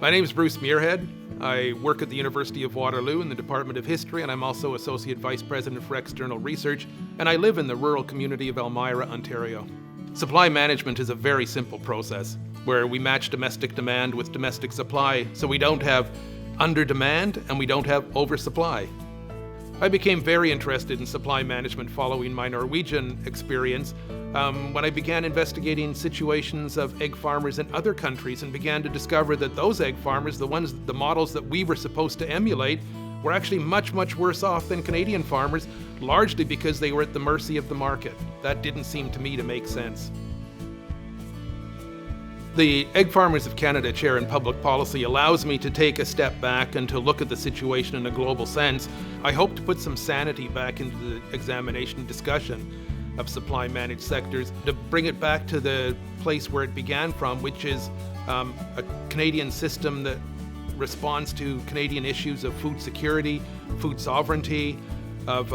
My name is Bruce Muirhead. I work at the University of Waterloo in the Department of History, and I'm also Associate Vice President for External Research, and I live in the rural community of Elmira, Ontario. Supply management is a very simple process where we match domestic demand with domestic supply so we don't have under-demand and we don't have oversupply. I became very interested in supply management following my Norwegian experience when I began investigating situations of egg farmers in other countries and began to discover that those egg farmers, the models that we were supposed to emulate, were actually much, much worse off than Canadian farmers, largely because they were at the mercy of the market. That didn't seem to me to make sense. The Egg Farmers of Canada Chair in Public Policy allows me to take a step back and to look at the situation in a global sense. I hope to put some sanity back into the examination and discussion of supply managed sectors, to bring it back to the place where it began from, which is a Canadian system that responds to Canadian issues of food security, food sovereignty, of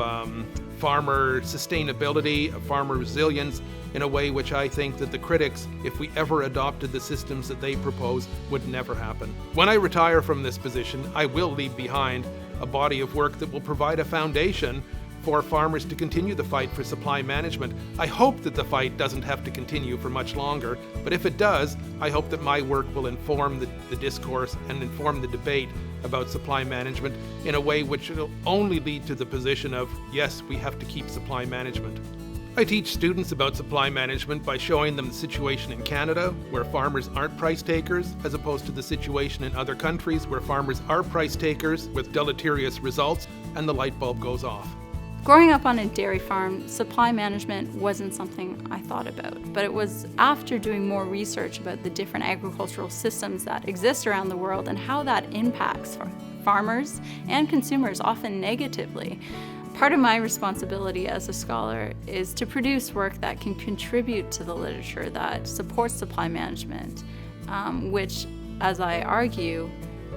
farmer sustainability, of farmer resilience, in a way which I think that the critics, if we ever adopted the systems that they propose, would never happen. When I retire from this position, I will leave behind a body of work that will provide a foundation for farmers to continue the fight for supply management. I hope that the fight doesn't have to continue for much longer, but if it does, I hope that my work will inform the discourse and inform the debate about supply management in a way which will only lead to the position of, yes, we have to keep supply management. I teach students about supply management by showing them the situation in Canada, where farmers aren't price takers, as opposed to the situation in other countries where farmers are price takers with deleterious results, and the light bulb goes off. Growing up on a dairy farm, supply management wasn't something I thought about, but it was after doing more research about the different agricultural systems that exist around the world and how that impacts farmers and consumers, often negatively. Part of my responsibility as a scholar is to produce work that can contribute to the literature that supports supply management, which, as I argue,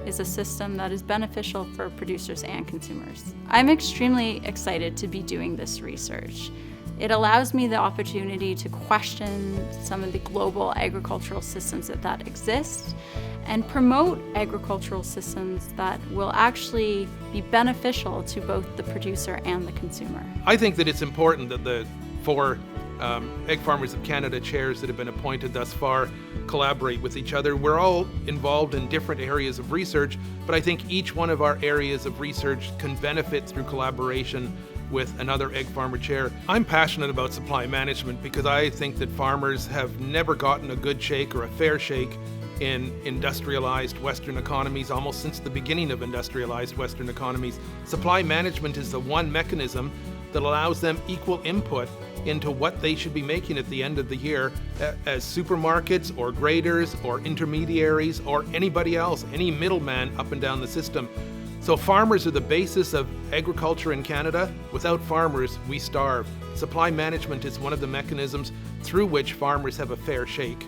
is a system that is beneficial for producers and consumers. I'm extremely excited to be doing this research. It allows me the opportunity to question some of the global agricultural systems that exist and promote agricultural systems that will actually be beneficial to both the producer and the consumer. I think that it's important that the four Egg Farmers of Canada chairs that have been appointed thus far collaborate with each other. We're all involved in different areas of research, but I think each one of our areas of research can benefit through collaboration with another egg farmer chair. I'm passionate about supply management because I think that farmers have never gotten a good shake or a fair shake in industrialized Western economies, almost since the beginning of industrialized Western economies. Supply management is the one mechanism that allows them equal input into what they should be making at the end of the year as supermarkets or graders or intermediaries or anybody else, any middleman up and down the system. So farmers are the basis of agriculture in Canada. Without farmers, we starve. Supply management is one of the mechanisms through which farmers have a fair shake.